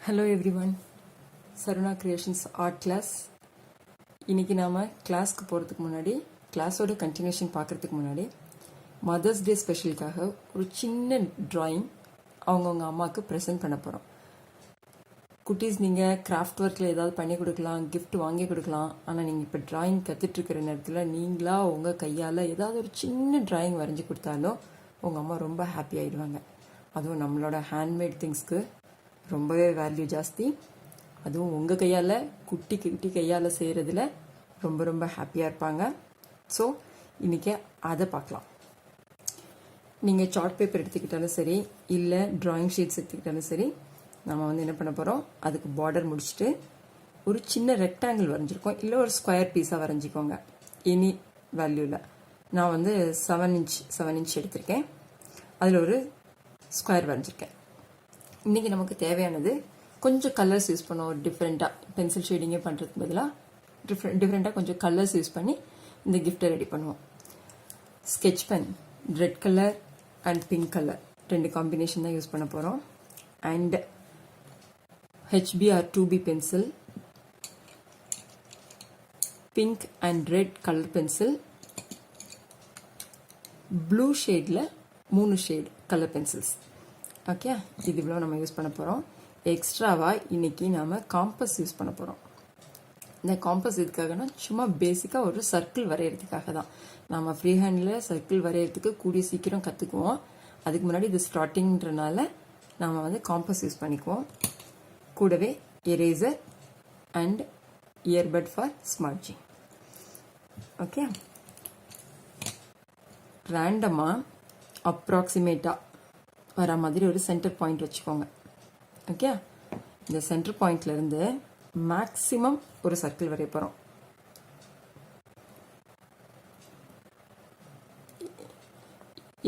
Hello everyone, SARunA Creations Art Class. இன்னைக்கு நாம கிளாஸ்க்கு போகிறதுக்கு முன்னாடி கிளாஸோட கண்டினியூஷன் பார்க்குறதுக்கு முன்னாடி மதர்ஸ் டே ஸ்பெஷலுக்காக ஒரு சின்ன ட்ராயிங் அவங்கவுங்க அம்மாவுக்கு ப்ரெசென்ட் பண்ண போகிறோம். குட்டீஸ் நீங்கள் கிராஃப்ட் ஒர்க்கில் ஏதாவது பண்ணி கொடுக்கலாம், கிஃப்ட் வாங்கி கொடுக்கலாம். ஆனால் நீங்கள் இப்போ ட்ராயிங் கற்றுட்ருக்கிற நேரத்தில் நீங்களாக உங்கள் கையால் ஏதாவது ஒரு சின்ன ட்ராயிங் வரைஞ்சி கொடுத்தாலும் உங்கள் அம்மா ரொம்ப ஹாப்பி ஆகிடுவாங்க. அதுவும் நம்மளோட ஹேண்ட்மேட் திங்ஸ்க்கு ரொம்பவே வேல்யூ ஜாஸ்தி. அதுவும் உங்கள் கையால் குட்டி குட்டி கையால் செய்கிறதுல ரொம்ப ரொம்ப ஹாப்பியாக இருப்பாங்க. ஸோ இன்றைக்கி அதை பார்க்கலாம். நீங்கள் சார்ட் பேப்பர் எடுத்துக்கிட்டாலும் சரி, இல்லை ட்ராயிங் ஷீட்ஸ் எடுத்துக்கிட்டாலும் சரி, நம்ம வந்து என்ன பண்ண போகிறோம், அதுக்கு பார்டர் முடிச்சுட்டு ஒரு சின்ன ரெக்டாங்கிள் வரைஞ்சிருக்கோம், இல்லை ஒரு ஸ்கொயர் பீஸாக வரைஞ்சிக்கோங்க எனி வேல்யூவில். நான் வந்து 7 இன்ச் எடுத்திருக்கேன், அதில் ஒரு ஸ்கொயர் வரைஞ்சிருக்கேன். இன்றைக்கி நமக்கு தேவையானது கொஞ்சம் கலர்ஸ் யூஸ் பண்ணுவோம். ஒரு டிஃப்ரெண்ட்டாக பென்சில் ஷேடிங்கே பண்ணுறதுக்கு பதிலாக டிஃப்ரெண்ட்டாக கொஞ்சம் கலர்ஸ் யூஸ் பண்ணி இந்த கிஃப்ட்டை ரெடி பண்ணுவோம். Sketch pen red colour and pink colour 2 combination தான் யூஸ் பண்ண போகிறோம். And HB or 2B pencil, pink and red colour pencil, blue ஷேடில் 3 ஷேட் கலர் பென்சில்ஸ். ஓகே, இது இவ்வளோ நம்ம யூஸ் பண்ண போகிறோம். எக்ஸ்ட்ராவாக இன்றைக்கி நாம் காம்பஸ் யூஸ் பண்ண போகிறோம். இந்த காம்பஸ் இதுக்காகனா சும்மா பேசிக்காக ஒரு சர்க்கிள் வரைகிறதுக்காக தான். நம்ம ஃப்ரீ ஹேண்டில் சர்க்கிள் வரைகிறதுக்கு கூடிய சீக்கிரம் கற்றுக்குவோம். அதுக்கு முன்னாடி இது ஸ்டார்டிங்கிறனால நாம் வந்து காம்பஸ் யூஸ் பண்ணிக்குவோம். கூடவே eraser and earbud for smudging. Okay, ரேண்டமாக அப்ராக்சிமேட்டாக வர மாதிரி ஒரு சென்டர் பாயிண்ட் வச்சுக்கோங்க. ஓகே, இந்த சென்டர் பாயிண்ட்லேருந்து மேக்ஸிமம் ஒரு சர்க்கிள் வரைய போகிறோம்.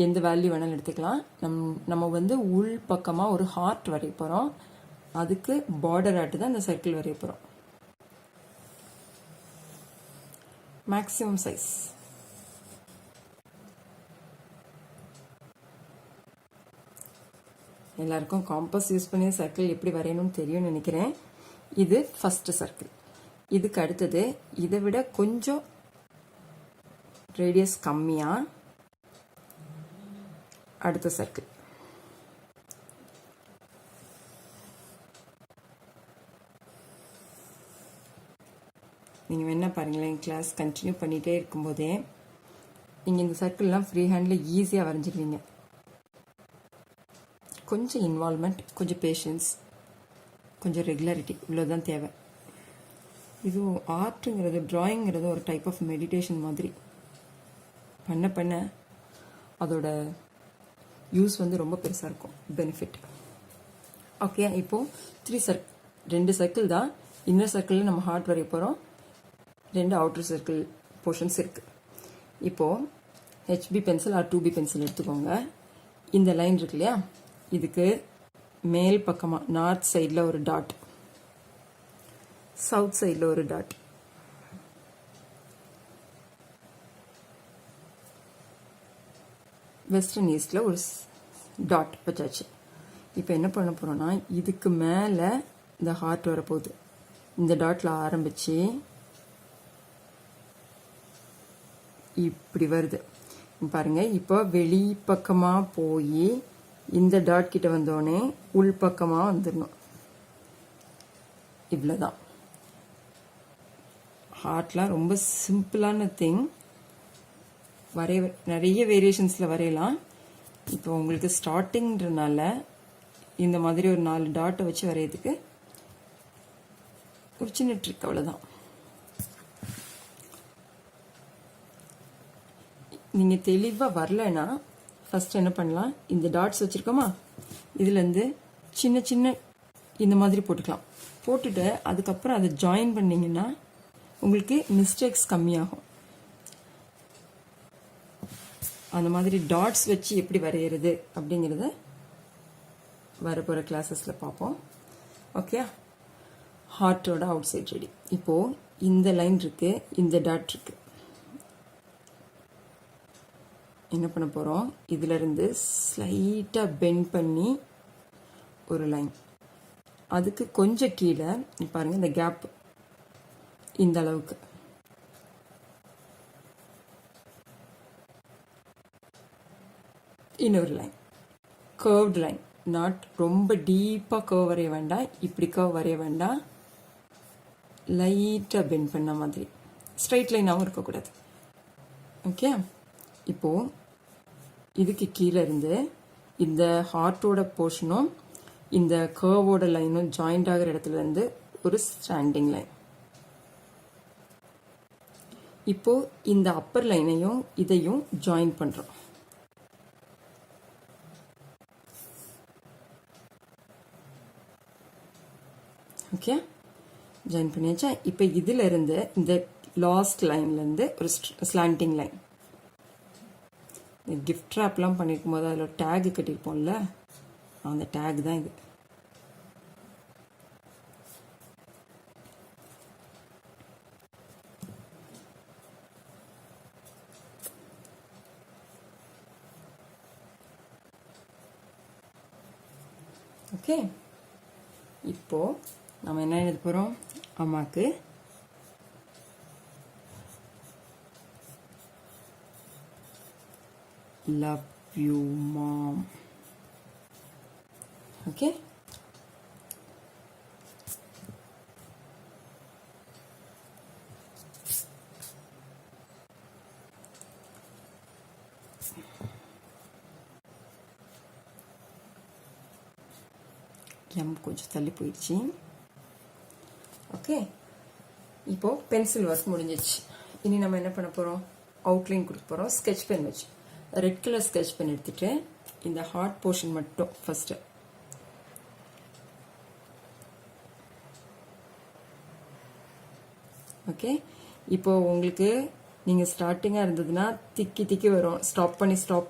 எந்த வேல்யூ வேணாலும் எடுத்துக்கலாம். நம்ம வந்து உள் பக்கமாக ஒரு ஹார்ட் வரைய போகிறோம். அதுக்கு பார்டர் ஆட்டு தான் இந்த சர்க்கிள் வரைய போகிறோம். Maximum size. எல்லாருக்கும் காம்பஸ் யூஸ் பண்ணி சர்க்கிள் எப்படி வரையணும்னு தெரியும்னு நினைக்கிறேன். இது ஃபர்ஸ்ட் சர்க்கிள். இதுக்கு அடுத்தது இதை விட கொஞ்சம் ரேடியஸ் கம்மியாக அடுத்த சர்க்கிள். நீங்கள் வேணா பாருங்களேன், கிளாஸ் கண்டினியூ பண்ணிகிட்டே இருக்கும்போதே நீங்கள் இந்த சர்க்கிள்லாம் ஃப்ரீ ஹேண்டில் ஈஸியாக வரைஞ்சிடுவீங்க. கொஞ்சம் இன்வால்மெண்ட், கொஞ்சம் பேஷன்ஸ், கொஞ்சம் ரெகுலாரிட்டி, இவ்வளோதான் தேவை. இது ஆர்ட்டுங்கிறது, ட்ராயிங்கிறது ஒரு டைப் ஆஃப் மெடிடேஷன் மாதிரி. பண்ண பண்ண அதோட யூஸ் வந்து ரொம்ப பெருசாக இருக்கும், பெனிஃபிட். ஓகே, இப்போது 2 சர்க்கிள் தான். இன்னர் சர்க்கிளில் நம்ம ஹார்ட் வரைய போகிறோம். 2 அவுட்டர் சர்க்கிள் போர்ஷன்ஸ் இருக்குது. இப்போது HB pencil R 2B pencil எடுத்துக்கோங்க. இந்த லைன் இருக்கு இல்லையா, இதுக்கு மேல் பக்கமாக நார்த் சைடில் ஒரு டாட், சவுத் சைடில் ஒரு டாட், வெஸ்டர்ன் ஈஸ்டில் ஒரு டாட் வச்சாச்சு. இப்போ என்ன பண்ண போகிறோம்னா, இதுக்கு மேலே இந்த ஹார்ட் வரப்போகுது. இந்த டாட்டில் ஆரம்பித்து இப்படி வருது பாருங்க. இப்போ வெளி பக்கமாக போய் இந்த டாட் கிட்ட வந்தோடனே உள் பக்கமாக வந்துடணும். இவ்வளோதான். ஹார்ட்லாம் ரொம்ப சிம்பிளான திங். நிறைய வேரியேஷன்ஸில் வரையலாம். இப்போ உங்களுக்கு ஸ்டார்டிங்கிறனால இந்த மாதிரி ஒரு 4 டாட்டை வச்சு வரையறதுக்கு ஒரு சின்ன ட்ரிக், அவ்வளோதான். நீங்கள் தெளிவாக வரலைன்னா ஃபஸ்ட் என்ன பண்ணலாம், இந்த டாட்ஸ் வச்சுருக்கோமா, இதுலேருந்து சின்ன சின்ன இந்த மாதிரி போட்டுக்கலாம். போட்டுட்டு அதுக்கப்புறம் அதை ஜாயின் பண்ணிங்கன்னா உங்களுக்கு மிஸ்டேக்ஸ் கம்மியாகும். அந்த மாதிரி டாட்ஸ் வச்சு எப்படி வரைகிறது அப்படிங்கிறத வரப்போகிற கிளாஸஸில் பார்ப்போம். ஓகே, ஹார்ட்டோட அவுட் சைட் ரெடி. இப்போது இந்த லைன் இருக்குது, இந்த டாட் இருக்குது. என்ன பண்ண போகிறோம், இதிலிருந்து ஸ்லைட்டாக பெண்ட் பண்ணி ஒரு லைன் அதுக்கு கொஞ்சம் கீழே பாருங்கள் இந்த கேப் இந்த அளவுக்கு இன்னொரு லைன், கர்வ்டு லைன், நாட் ரொம்ப டீப்பாக கர்வ் வரைய வேண்டாம், இப்படி கர்வ் வரைய வேண்டாம், லைட்டாக பெண்ட் பண்ண மாதிரி, ஸ்ட்ரைட் லைனாகவும் இருக்கக்கூடாது. ஓகே, இப்போது இதுக்கு கீழே இருந்து இந்த ஹார்ட்டோட போர்ஷனும் இந்த கர்வோட லைனும் ஜாயிண்ட் ஆகிற இடத்துல இருந்து ஒரு ஸ்டாண்டிங் லைன். இப்போ இந்த அப்பர் லைனையும் இதையும் ஜாயின் பண்றோம். ஓகே, ஜாயின் பண்ணியாச்சா? இப்போ இதுல இருந்து இந்த லாஸ்ட் லைன்ல இருந்து ஒரு ஸ்லாண்டிங் லைன். கிஃப்ட் ரேப்லாம் பண்ணிருக்கும் போது அதில் டேக் கட்டியிருப்போம்ல, அந்த டேக் தான் இது. ஓகே, இப்போ நம்ம என்ன எழுத போறோம்? அம்மாக்கு love you mom. Okay, M கொஞ்சம் தள்ளி போயிடுச்சு. ஓகே, இப்போ பென்சில் ஒர்க் முடிஞ்சிச்சு. இனி நம்ம என்ன பண்ண போறோம்? அவுட்லைன் கொடுக்க போறோம். ஸ்கெட்ச் பென் வச்சு ரெட் கலர் ஸ்கெட்ச் பென் எடுத்துட்டு இந்த ஹார்ட் போர்ஷன் மட்டும் ஃபர்ஸ்ட் ஓகே. இப்போ உங்களுக்கு நீங்க ஸ்டார்டிங்கா இருந்ததுன்னா திக்கி வரும், ஸ்டாப்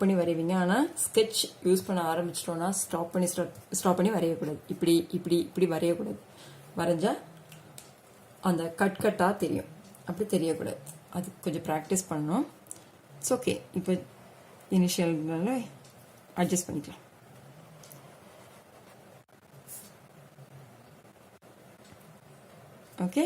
பண்ணி வரைவீங்க. ஆனா ஸ்கெட்ச் யூஸ் பண்ண ஆரம்பிச்சிட்டோம்னா ஸ்டாப் பண்ணி வரையக்கூடாது. இப்படி வரையக்கூடாது. வரைஞ்சா அந்த கட்டா தெரியும், அப்படி தெரியக்கூடாது. அது கொஞ்சம் ப்ராக்டிஸ் பண்ணணும். It's okay. இப்போ இனிஷியல்னால அட்ஜஸ்ட் பண்ணிக்கலாம். Okay,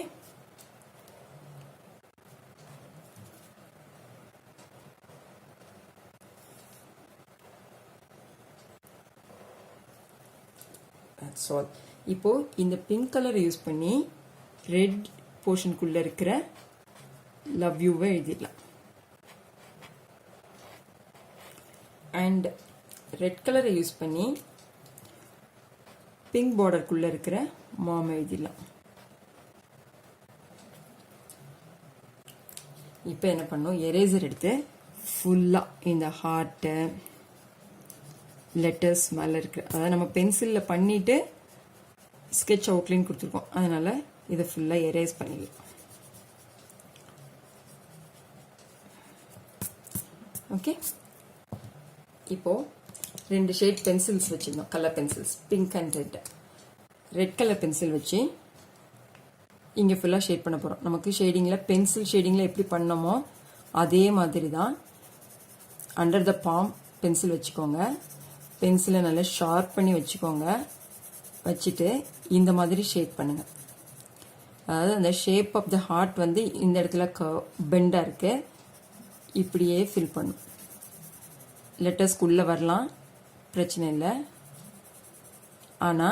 that's all. இப்போ இந்த பிங்க் கலர் யூஸ் பண்ணி ரெட் போர்ஷனுக்குள்ள இருக்கிற லவ் யூவை எழுதிடலாம். அண்ட் ரெட் கலரை யூஸ் பண்ணி பிங்க் பார்டருக்குள்ள இருக்கிற மாம் எழுதிடலாம். இப்போ என்ன பண்ணோம்? எரேசர் எடுத்து ஃபுல்லா இந்த ஹார்ட்டு லெட்டர்ஸ் மேல இருக்கிற, அதாவது நம்ம பென்சில்ல பண்ணிட்டு ஸ்கெட்ச் அவுட்லைன் கொடுத்துருக்கோம், அதனால இதை ஃபுல்லா எரேஸ் பண்ணிடலாம். ஓகே, இப்போ 2 ஷேட் பென்சில்ஸ் வச்சிருந்தோம், colour pencils, pink and red. Red colour pencil வச்சு இங்க ஃபுல்லா ஷேட் பண்ண போறோம். நமக்கு ஷேடிங்ல பென்சில் ஷேடிங்ல எப்படி பண்ணோமோ அதே மாதிரி தான். அண்டர் த பாம் பென்சில் வச்சுக்கோங்க. பென்சிலை நல்லா ஷார்ப் பண்ணி வச்சுக்கோங்க. வச்சுட்டு இந்த மாதிரி ஷேட் பண்ணுங்க. அதாவது அந்த ஷேப் ஆஃப் த ஹார்ட் வந்து இந்த இடத்துல பெண்டா இருக்கு, இப்படியே ஃபில் பண்ணும். லெட்டர்ஸ்குள்ள வரலாம், பிரச்சனை இல்லை. ஆனா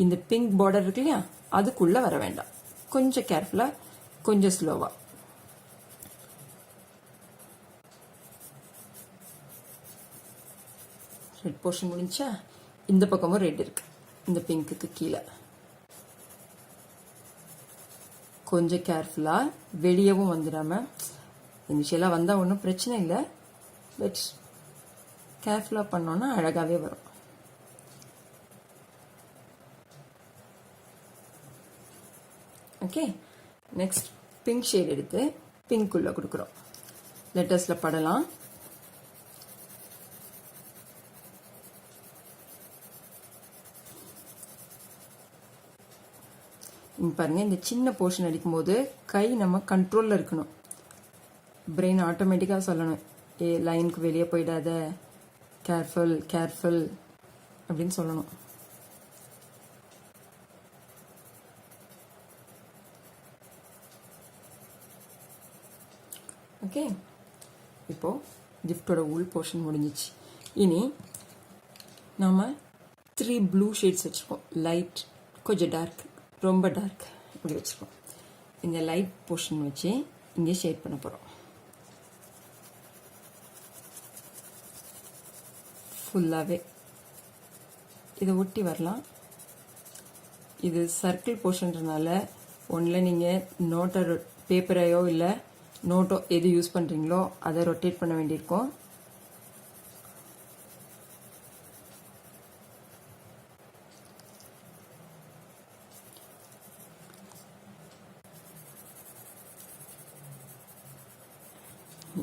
இந்த பிங்க் பார்டர் இருக்கு இல்லையா, அதுக்குள்ள வர வேண்டாம். கொஞ்சம் கேர்ஃபுல்லா, கொஞ்சம் ஸ்லோவா. ரெட் போர்ஷன் முடிஞ்சா இந்த பக்கமும் ரெட் இருக்கு, இந்த பிங்க்குக்கு கீழே. கொஞ்சம் கேர்ஃபுல்லா, வெளியவும் வந்துடாம. இனிஷியலா வந்தா ஒன்றும் பிரச்சனை இல்லை, பட் கேர்ஃபுல்லா பண்ணோம்னா அழகாவே வரும். ஓகே, நெக்ஸ்ட் பிங்க் ஷேட் எடுத்து பிங்க் உள்ள கொடுக்குறோம். லெட்டர்ஸ்ல படலாம். இங்க பாருங்க, இந்த சின்ன போர்ஷன் அடிக்கும் போது கை நம்ம கண்ட்ரோல்ல இருக்கணும். பிரெயின் ஆட்டோமேட்டிக்கா சொல்லணும், லைனுக்கு வெளியே போயிடாத, கேர்ஃபுல் அப்படின்னு சொல்லணும். ஓகே, இப்போது கிஃப்டோட உள் போர்ஷன் முடிஞ்சிச்சு. இனி நாம் 3 ப்ளூ ஷேட்ஸ் வச்சுருக்கோம். லைட், கொஞ்சம் டார்க், ரொம்ப டார்க், இப்படி வச்சுருக்கோம். இந்த லைட் போர்ஷன் வச்சு இங்கே ஷேட் பண்ண போகிறோம். ஃபுல்லாகவே இதை ஒட்டி வரலாம். இது சர்க்கிள் போர்ஷன்றனால ஒன்றில் நீங்கள் நோட்டை பேப்பரையோ இல்லை நோட்டோ எது யூஸ் பண்ணுறீங்களோ அதை ரொட்டேட் பண்ண வேண்டியிருக்கும்.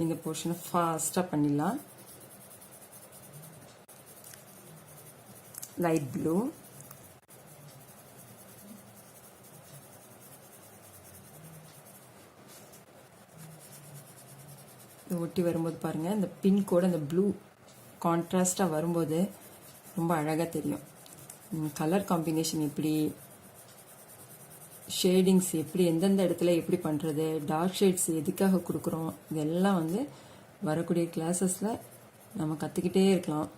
இந்த போர்ஷனை ஃபாஸ்ட்டாக பண்ணிடலாம். லைட் ப்ளூ, ஒட்டி வரும்போது பாருங்கள், இந்த பிங்கோட இந்த ப்ளூ கான்ட்ராஸ்டாக வரும்போது ரொம்ப அழகாக தெரியும். கலர் காம்பினேஷன் எப்படி, ஷேடிங்ஸ் எப்படி, எந்தெந்த இடத்துல எப்படி பண்ணுறது, டார்க் ஷேட்ஸ் எதுக்காக கொடுக்குறோம், இதெல்லாம் வந்து வரக்கூடிய கிளாஸஸில் நம்ம கற்றுக்கிட்டே இருக்கலாம்.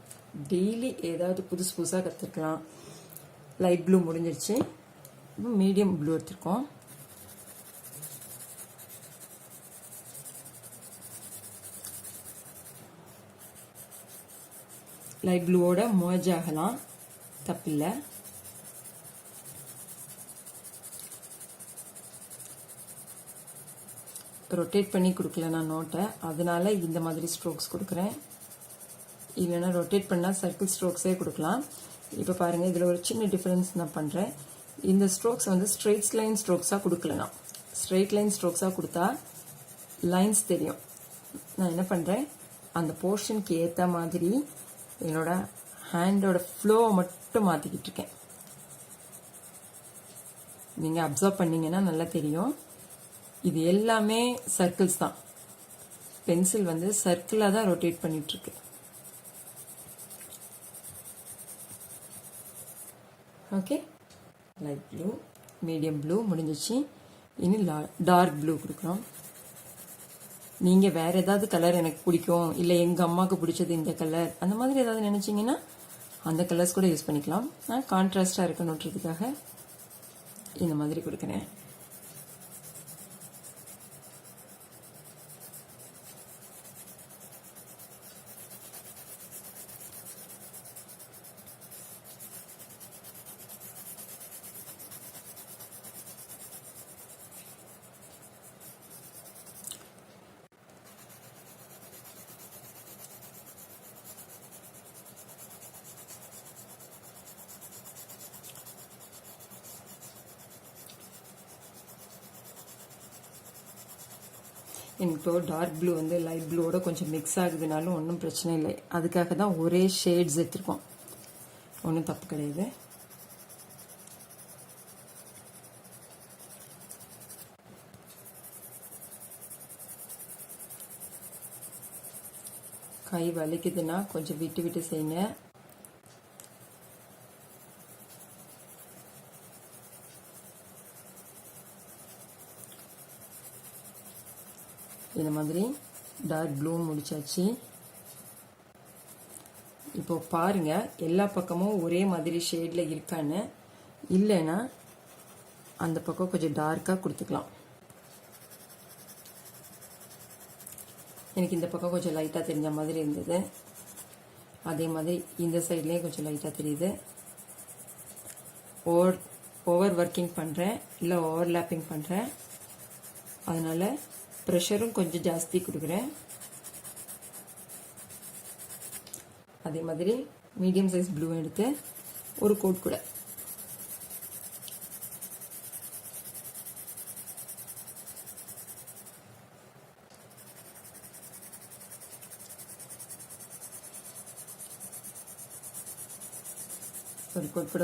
டெய்லி ஏதாவது புதுசு புதுசாக கற்றுக்கலாம். லைட் ப்ளூ முடிஞ்சிருச்சு. மீடியம் ப்ளூ எடுத்துருக்கோம். லைட் ப்ளூவோட மர்ஜ் ஆகலாம், தப்பில்லை. ரொட்டேட் பண்ணி கொடுக்கல நான் நோட்டை, அதனால இந்த மாதிரி ஸ்ட்ரோக்ஸ் கொடுக்குறேன். இல்லைன்னா ரொட்டேட் பண்ணால் சர்க்கிள் ஸ்ட்ரோக்ஸே கொடுக்கலாம். இப்போ பாருங்கள், இதில் ஒரு சின்ன டிஃப்ரென்ஸ் நான் பண்ணுறேன். இந்த ஸ்ட்ரோக்ஸ் வந்து ஸ்ட்ரெயிட் லைன் ஸ்ட்ரோக்ஸாக கொடுக்கலனா, ஸ்ட்ரெயிட் லைன் ஸ்ட்ரோக்ஸாக கொடுத்தா லைன்ஸ் தெரியும். நான் என்ன பண்ணுறேன், அந்த போர்ஷனுக்கு ஏற்ற மாதிரி என்னோட ஹேண்டோட ஃப்ளோவை மட்டும் மாற்றிக்கிட்டு இருக்கேன். நீங்கள் அப்சர்வ் பண்ணிங்கன்னா நல்லா தெரியும். இது எல்லாமே சர்க்கிள்ஸ் தான். பென்சில் வந்து சர்க்கிளாக தான் ரொட்டேட் பண்ணிகிட்ருக்கு. Okay, light blue, medium blue முடிஞ்சிச்சு. இனி டார்க் ப்ளூ கொடுக்குறோம். நீங்கள் வேறு ஏதாவது கலர் எனக்கு பிடிக்கும், இல்லை எங்கள் அம்மாவுக்கு பிடிச்சது இந்த கலர், அந்த மாதிரி ஏதாவது நினச்சிங்கன்னா அந்த கலர்ஸ் கூட யூஸ் பண்ணிக்கலாம். நான் கான்ட்ராஸ்டாக இருக்கணுன்றதுக்காக இந்த மாதிரி கொடுக்குறேன். இப்போ டார்க் ப்ளூ வந்து லைட் ப்ளூவோட கொஞ்சம் மிக்ஸ் ஆகுதுனாலும் ஒன்றும் பிரச்சனை இல்லை. அதுக்காக தான் ஒரே ஷேட்ஸ் எடுத்துருக்கோம், ஒன்றும் தப்பு கிடையாது. கை வலிக்குதுன்னா கொஞ்சம் விட்டு விட்டு செய்யுங்க. இந்த மாதிரி டார்க் ப்ளூ முடிச்சாச்சு. இப்போ பாருங்க, எல்லா பக்கமும் ஒரே மாதிரி ஷேட்ல இருக்கான்னு. இல்லைன்னா அந்த பக்கம் கொஞ்சம் டார்க்காக கொடுத்துக்கலாம். எனக்கு இந்த பக்கம் கொஞ்சம் லைட்டாக தெரிஞ்ச மாதிரி இருந்தது. அதே மாதிரி இந்த சைட்லேயும் கொஞ்சம் லைட்டாக தெரியுது. ஓவர் ஒர்க்கிங் பண்ணுறேன், இல்லை ஓவர்லேப்பிங் பண்ணுறேன். அதனால் ப்ரெஷரும் கொஞ்சம் ஜாஸ்தி கொடுக்குறேன். அதே மாதிரி மீடியம் சைஸ் ப்ளூ எடுத்து ஒரு கோட் கூட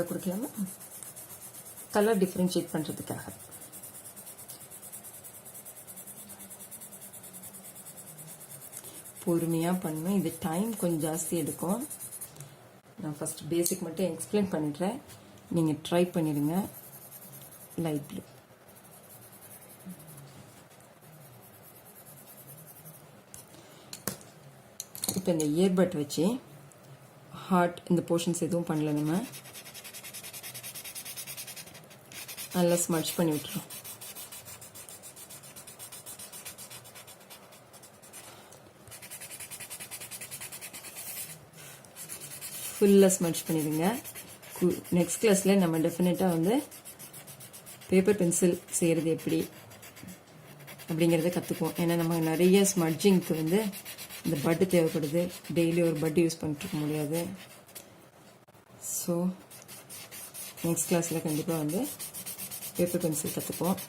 கொடுக்கலாமா, கலர் டிஃப்ரென்ஷியேட் பண்ணுறதுக்காக. பொறுமையாக பண்ணணும். இது டைம் கொஞ்சம் ஜாஸ்தி எடுக்கும். நான் ஃபர்ஸ்ட் பேசிக் மட்டும் எக்ஸ்பிளைன் பண்ணிடுறேன், நீங்கள் ட்ரை பண்ணிடுங்க. லைட் ப்ளூ, இப்போ இந்த இயர்பட் வச்சு ஹார்ட் இந்த போர்ஷன்ஸ் எதுவும் பண்ணல, நம்ம நல்லா ஸ்மட்ச் பண்ணி விட்டுறோம். ஃபுல்லாக ஸ்மட்ச் பண்ணிடுங்க. நெக்ஸ்ட் கிளாஸில் நம்ம டெஃபினட்டாக வந்து பேப்பர் பென்சில் செய்கிறது எப்படி அப்படிங்கிறத கற்றுக்குவோம். ஏன்னா நம்ம நிறைய ஸ்மட்ஜிங்க்கு வந்து இந்த பட்டு தேவைப்படுது. டெய்லி ஒரு பட்டு யூஸ் பண்ணிட்டுருக்க முடியாது. ஸோ நெக்ஸ்ட் கிளாஸில் கண்டிப்பாக வந்து பேப்பர் பென்சில் கற்றுக்குவோம்.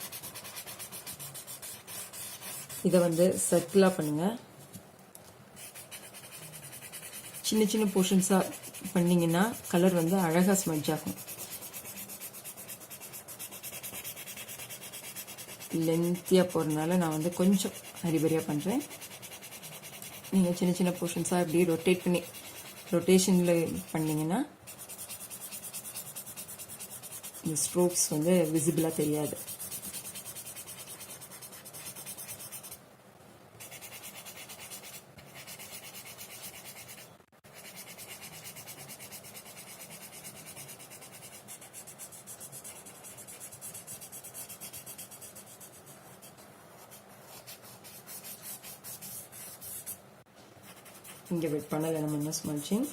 இதை வந்து சர்க்கிளாக பண்ணுங்கள். சின்ன சின்ன போர்ஷன்ஸாக பண்ணிங்கன்னா கலர் வந்து அழகாக ஸ்மட்ஜ் ஆகும். லென்த்தியாக போகிறதுனால நான் வந்து கொஞ்சம் ஹரிபரியாக பண்ணுறேன். நீங்கள் சின்ன சின்ன போர்ஷன்ஸாக இப்படி ரொட்டேட் பண்ணி ரொட்டேஷனில் பண்ணிங்கன்னா இந்த ஸ்ட்ரோக்ஸ் வந்து விசிபிளாக தெரியாது. இங்கே வெயிட் பண்ணலை நம்ம என்ன ஸ்மட்சிங்.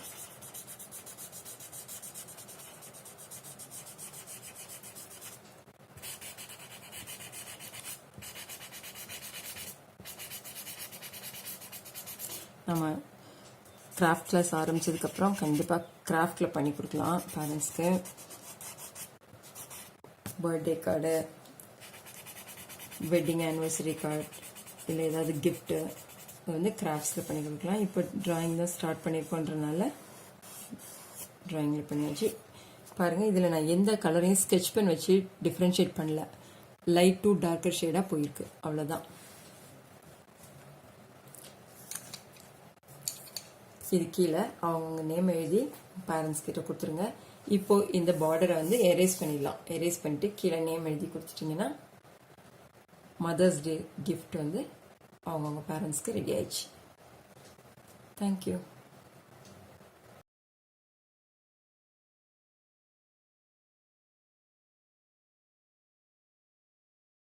நம்ம கிராஃப்ட் கிளாஸ் ஆரம்பிச்சதுக்கப்புறம் கண்டிப்பாக கிராஃப்டில் பண்ணி கொடுக்கலாம் பேரண்ட்ஸ்க்கு. Birthday card, wedding anniversary card, இல்லை ஏதாவது கிஃப்ட்டு வந்து கிராஃப்ட்ஸில் பண்ணி கொடுக்கலாம். இப்போ ட்ராயிங் தான் ஸ்டார்ட் பண்ணியிருக்கோன்றனால ட்ராயிங்கில் பண்ணியாச்சு. பாருங்கள், இதில் நான் எந்த கலரையும் ஸ்கெட்ச் பென் வச்சு டிஃப்ரென்ஷியேட் பண்ணல. லைட் டு டார்க்கர் ஷேடாக போயிருக்கு, அவ்வளோதான். இது கீழே அவங்கவுங்க நேம் எழுதி பேரண்ட்ஸ் கிட்ட கொடுத்துருங்க. இப்போ இந்த பார்டரை வந்து எரேஸ் பண்ணிடலாம். எரேஸ் பண்ணிட்டு கீழே நேம் எழுதி கொடுத்துட்டிங்கன்னா மதர்ஸ் டே கிஃப்ட் வந்து அவங்கவுங்க பேரண்ட்ஸ்க்கு ரெடி ஆயிடுச்சு. தேங்க்யூ.